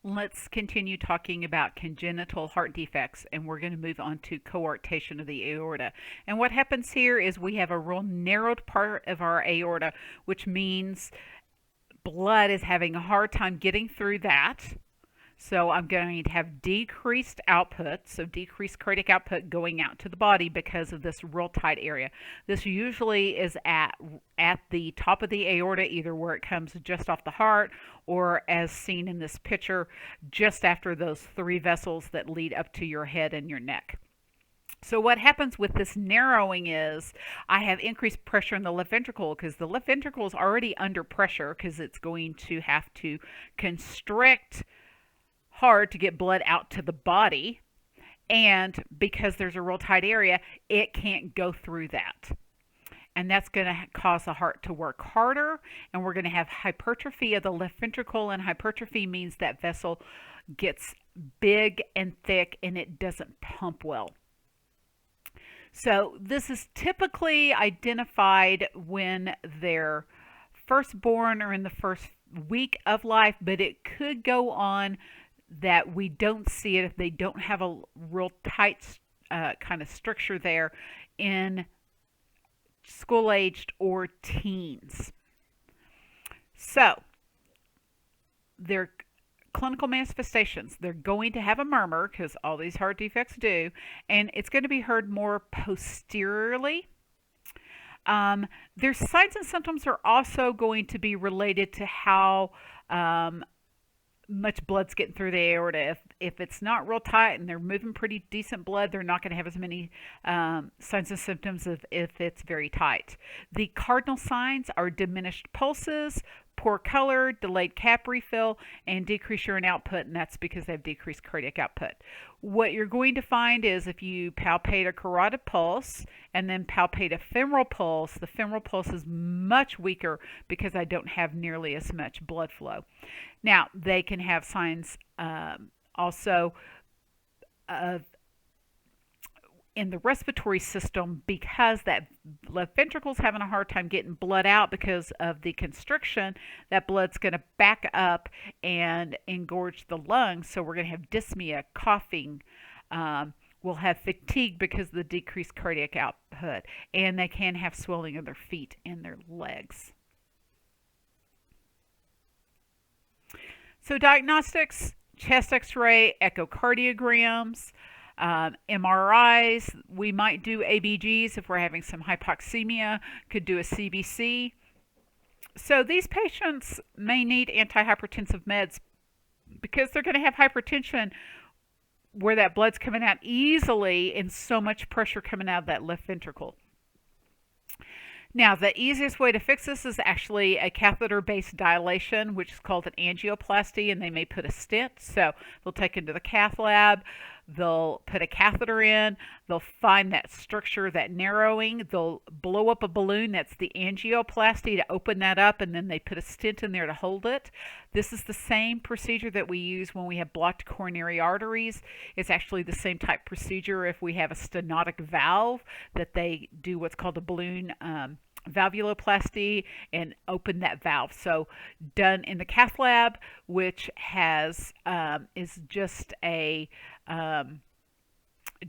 Let's continue talking about congenital heart defects, and we're going to move on to coarctation of the aorta. And what happens here is we have a real narrowed part of our aorta, which means blood is having a hard time getting through that. So I'm going to have decreased output, so decreased cardiac output going out to the body because of this real tight area. This usually is at the top of the aorta, either where it comes just off the heart or, as seen in this picture, just after those three vessels that lead up to your head and your neck. So what happens with this narrowing is I have increased pressure in the left ventricle because the left ventricle is already under pressure because it's going to have to constrict hard to get blood out to the body, and because there's a real tight area, it can't go through that, and that's going to cause the heart to work harder, and we're going to have hypertrophy of the left ventricle, and hypertrophy means that vessel gets big and thick and it doesn't pump well. So this is typically identified when they're first born or in the first week of life, but it could go on that we don't see it if they don't have a real tight kind of structure there in school-aged or teens. So their clinical manifestations, they're going to have a murmur because all these heart defects do, and it's going to be heard more posteriorly. Their signs and symptoms are also going to be related to how much blood's getting through the aorta. If it's not real tight and they're moving pretty decent blood, they're not going to have as many signs and symptoms as if it's very tight. The cardinal signs are diminished pulses, poor color, delayed cap refill, and decreased urine output, and that's because they have decreased cardiac output. What you're going to find is if you palpate a carotid pulse and then palpate a femoral pulse, the femoral pulse is much weaker because I don't have nearly as much blood flow. Now, they can have signs also of in the respiratory system because that left ventricle is having a hard time getting blood out because of the constriction. That blood's going to back up and engorge the lungs. So we're going to have dyspnea, coughing. We'll have fatigue because of the decreased cardiac output. And they can have swelling of their feet and their legs. So diagnostics, chest x-ray, echocardiograms, MRIs, we might do ABGs if we're having some hypoxemia, could do a CBC. So these patients may need antihypertensive meds because they're going to have hypertension where that blood's coming out easily and so much pressure coming out of that left ventricle. Now, the easiest way to fix this is actually a catheter-based dilation, which is called an angioplasty, and they may put a stent. So they'll take into the cath lab, they'll put a catheter in, they'll find that structure, that narrowing, they'll blow up a balloon, that's the angioplasty, to open that up, and then they put a stent in there to hold it. This is the same procedure that we use when we have blocked coronary arteries. It's actually the same type procedure if we have a stenotic valve, that they do what's called a balloon valvuloplasty and open that valve. So done in the cath lab, which has is just a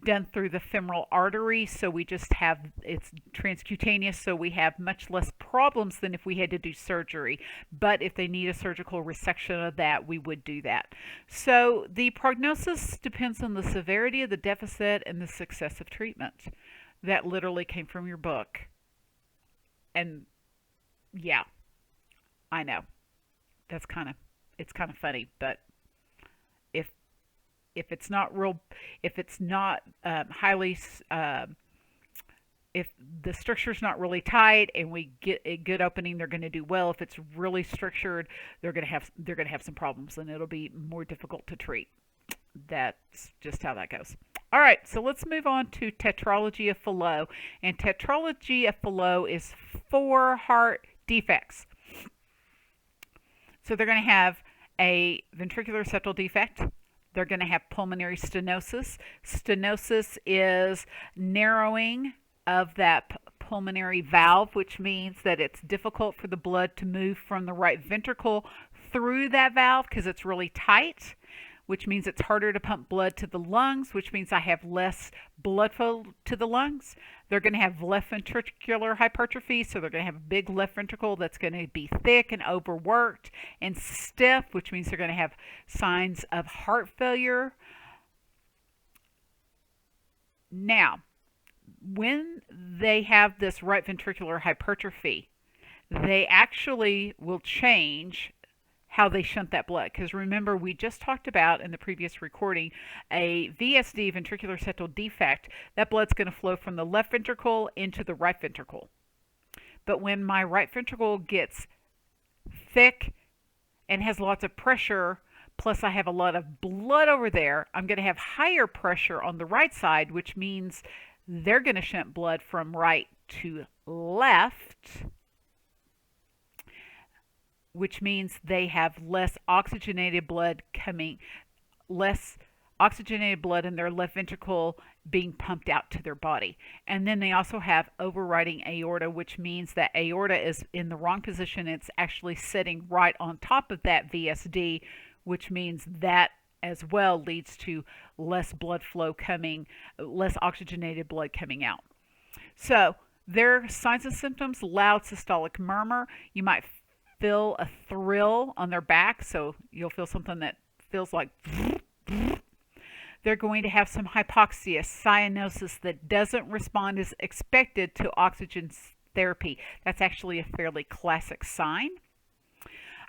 done through the femoral artery, so we just have, it's transcutaneous, so we have much less problems than if we had to do surgery. But if they need a surgical resection of that, we would do that. So the prognosis depends on the severity of the deficit and the success of treatment. That literally came from your book. And yeah, I know that's it's kind of funny, but if it's not real, if it's not highly, if the structure's not really tight and we get a good opening, they're going to do well. If it's really structured, they're going to have some problems, and it'll be more difficult to treat. That's just how that goes. All right, so let's move on to tetralogy of Fallot. And tetralogy of Fallot is 4 heart defects. So they're going to have a ventricular septal defect. They're going to have pulmonary stenosis. Stenosis is narrowing of that pulmonary valve, which means that it's difficult for the blood to move from the right ventricle through that valve because it's really tight, which means it's harder to pump blood to the lungs, which means I have less blood flow to the lungs. They're going to have left ventricular hypertrophy, so they're going to have a big left ventricle that's going to be thick and overworked and stiff, which means they're going to have signs of heart failure. Now, when they have this right ventricular hypertrophy, they actually will change how they shunt that blood. Because remember, we just talked about in the previous recording a VSD, ventricular septal defect. That blood's going to flow from the left ventricle into the right ventricle. But when my right ventricle gets thick and has lots of pressure, plus I have a lot of blood over there, I'm going to have higher pressure on the right side, which means they're going to shunt blood from right to left, which means they have less oxygenated blood in their left ventricle being pumped out to their body. And then they also have overriding aorta, which means that aorta is in the wrong position. It's actually sitting right on top of that VSD, which means that as well leads to less blood flow less oxygenated blood coming out. So their signs and symptoms: loud systolic murmur. You might feel a thrill on their back, so you'll feel something that feels like they're going to have some hypoxia, cyanosis that doesn't respond as expected to oxygen therapy. That's actually a fairly classic sign.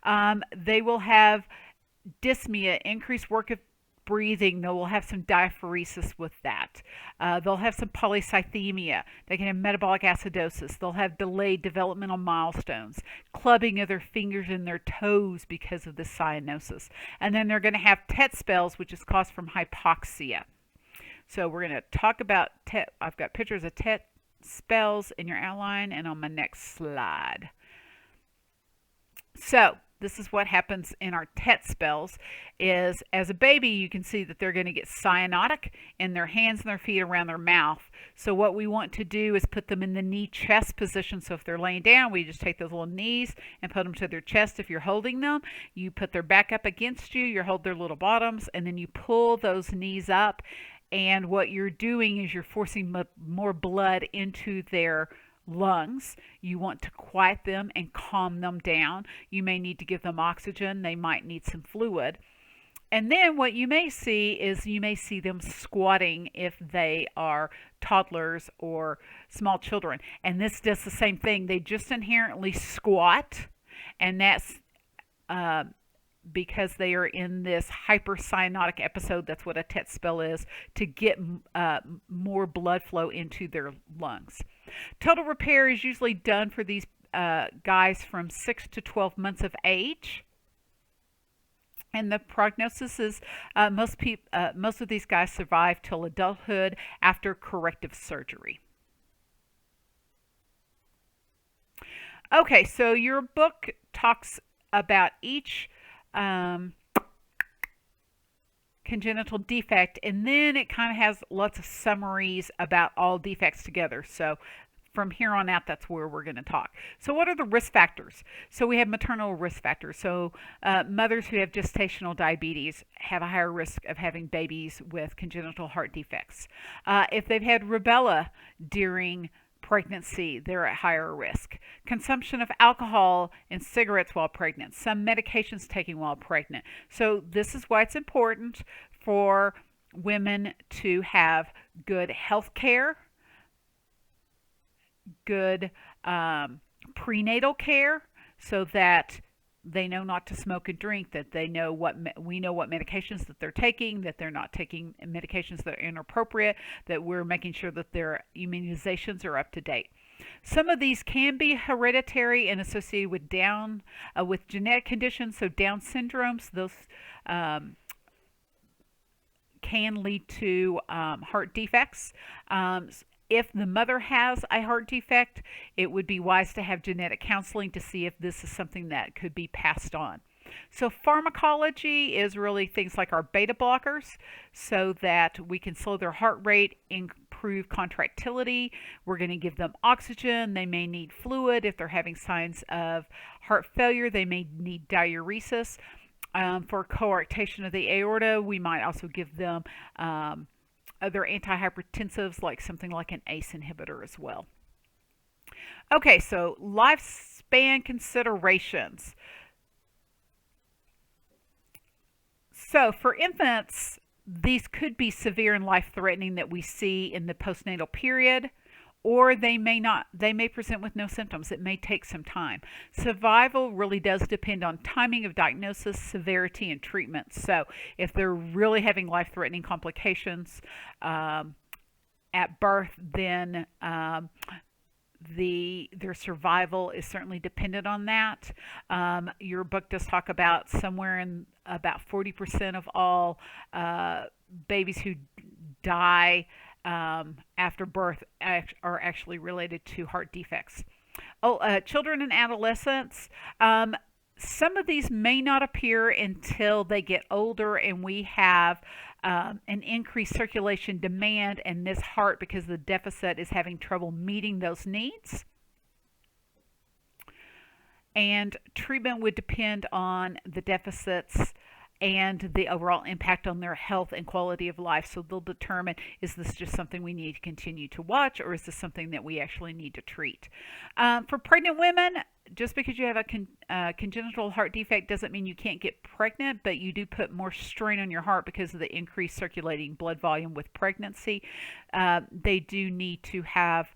They will have dyspnea, increased work of breathing. They will have some diaphoresis with that. They'll have some polycythemia. They can have metabolic acidosis. They'll have delayed developmental milestones, clubbing of their fingers and their toes because of the cyanosis. And then they're going to have TET spells, which is caused from hypoxia. So we're going to talk about TET. I've got pictures of TET spells in your outline and on my next slide. So this is what happens in our TET spells. Is as a baby, you can see that they're going to get cyanotic in their hands and their feet around their mouth. So what we want to do is put them in the knee chest position. So if they're laying down, we just take those little knees and put them to their chest. If you're holding them, you put their back up against you, you hold their little bottoms, and then you pull those knees up. And what you're doing is you're forcing more blood into their lungs. You want to quiet them and calm them down. You may need to give them oxygen. They might need some fluid. And then what you may see is you may see them squatting if they are toddlers or small children. And this does the same thing. They just inherently squat, and that's because they are in this hypercyanotic episode. That's what a TET spell is, to get more blood flow into their lungs. Total repair is usually done for these guys from 6 to 12 months of age. And the prognosis is most of these guys survive till adulthood after corrective surgery. Okay, so your book talks about each congenital defect, and then it kind of has lots of summaries about all defects together. So from here on out, that's where we're going to talk. So what are the risk factors? So we have maternal risk factors. So mothers who have gestational diabetes have a higher risk of having babies with congenital heart defects. If they've had rubella during pregnancy, they're at higher risk. Consumption of alcohol and cigarettes while pregnant. Some medications taken while pregnant. So this is why it's important for women to have good health care, good prenatal care, so that they know not to smoke and drink, that they know we know what medications that they're taking, that they're not taking medications that are inappropriate, that we're making sure that their immunizations are up to date. Some of these can be hereditary and associated with genetic conditions. So Down syndromes, those can lead to heart defects. If the mother has a heart defect, it would be wise to have genetic counseling to see if this is something that could be passed on. So pharmacology is really things like our beta blockers, so that we can slow their heart rate, improve improve contractility. We're going to give them oxygen. They may need fluid. If they're having signs of heart failure, they may need diuresis. For coarctation of the aorta, we might also give them other antihypertensives like something like an ACE inhibitor as well. Okay, so lifespan considerations. So for infants, these could be severe and life-threatening that we see in the postnatal period, or they may present with no symptoms. It may take some time. Survival really does depend on timing of diagnosis, severity, and treatment. So if they're really having life-threatening complications at birth, then their survival is certainly dependent on that. Your book does talk about somewhere in about 40% of all babies who die after birth are actually related to heart defects. Children and adolescents, some of these may not appear until they get older and we have an increased circulation demand, and this heart, because the deficit, is having trouble meeting those needs. And treatment would depend on the deficits and the overall impact on their health and quality of life. So they'll determine, is this just something we need to continue to watch, or is this something that we actually need to treat? For pregnant women, just because you have a congenital heart defect doesn't mean you can't get pregnant, but you do put more strain on your heart because of the increased circulating blood volume with pregnancy. They do need to have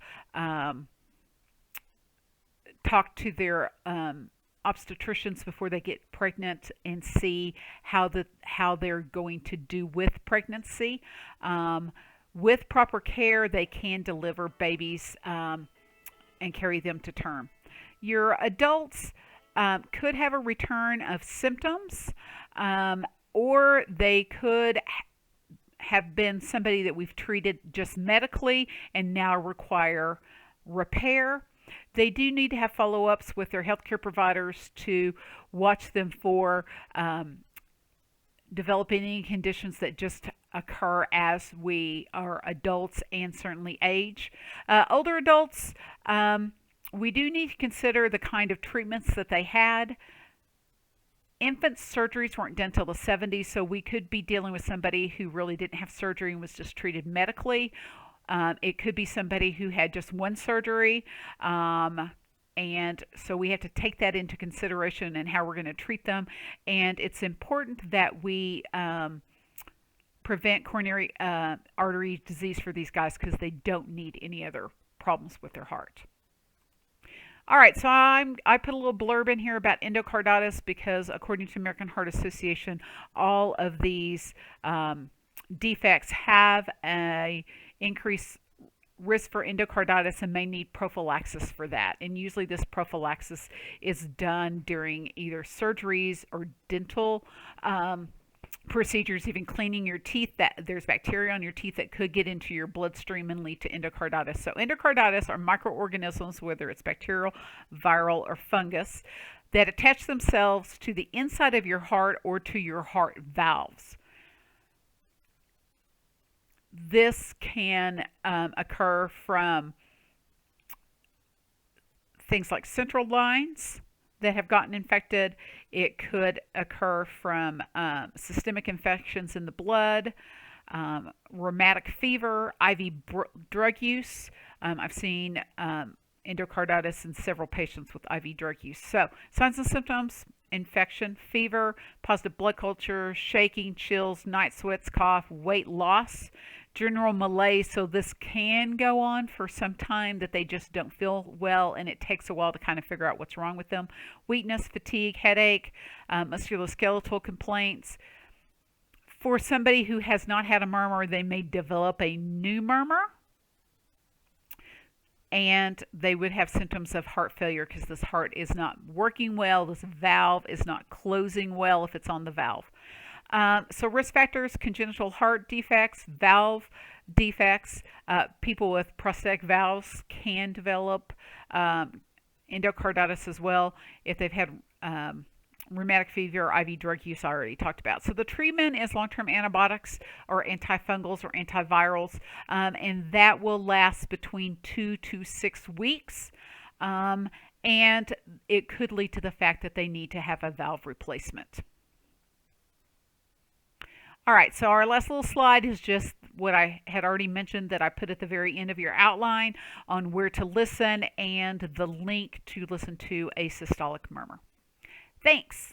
talk to their obstetricians before they get pregnant and see how they're going to do with pregnancy. With proper care, they can deliver babies and carry them to term. Your adults could have a return of symptoms, or they could have been somebody that we've treated just medically and now require repair. They do need to have follow-ups with their healthcare providers to watch them for developing any conditions that just occur as we are adults and certainly age. Older adults, we do need to consider the kind of treatments that they had. Infant surgeries weren't done until the 70s, so we could be dealing with somebody who really didn't have surgery and was just treated medically. It could be somebody who had just one surgery, and so we have to take that into consideration and how we're going to treat them. And it's important that we prevent coronary artery disease for these guys because they don't need any other problems with their heart. All right, so I put a little blurb in here about endocarditis because according to American Heart Association, all of these defects have a increased risk for endocarditis and may need prophylaxis for that. And usually this prophylaxis is done during either surgeries or dental procedures, even cleaning your teeth. That there's bacteria on your teeth that could get into your bloodstream and lead to endocarditis. So endocarditis are microorganisms, whether it's bacterial, viral, or fungus, that attach themselves to the inside of your heart or to your heart valves. This can occur from things like central lines that have gotten infected. It could occur from systemic infections in the blood, rheumatic fever, IV drug use. I've seen endocarditis in several patients with IV drug use. So signs and symptoms: infection, fever, positive blood culture, shaking, chills, night sweats, cough, weight loss, general malaise. So this can go on for some time, that they just don't feel well and it takes a while to kind of figure out what's wrong with them. Weakness, fatigue, headache, musculoskeletal complaints. For somebody who has not had a murmur, they may develop a new murmur, and they would have symptoms of heart failure because this heart is not working well. This valve is not closing well if it's on the valve. So risk factors: congenital heart defects, valve defects. People with prosthetic valves can develop endocarditis as well if they've had rheumatic fever, IV drug use I already talked about. So the treatment is long-term antibiotics or antifungals or antivirals, and that will last between 2 to 6 weeks. And it could lead to the fact that they need to have a valve replacement. All right, so our last little slide is just what I had already mentioned that I put at the very end of your outline on where to listen and the link to listen to a systolic murmur. Thanks.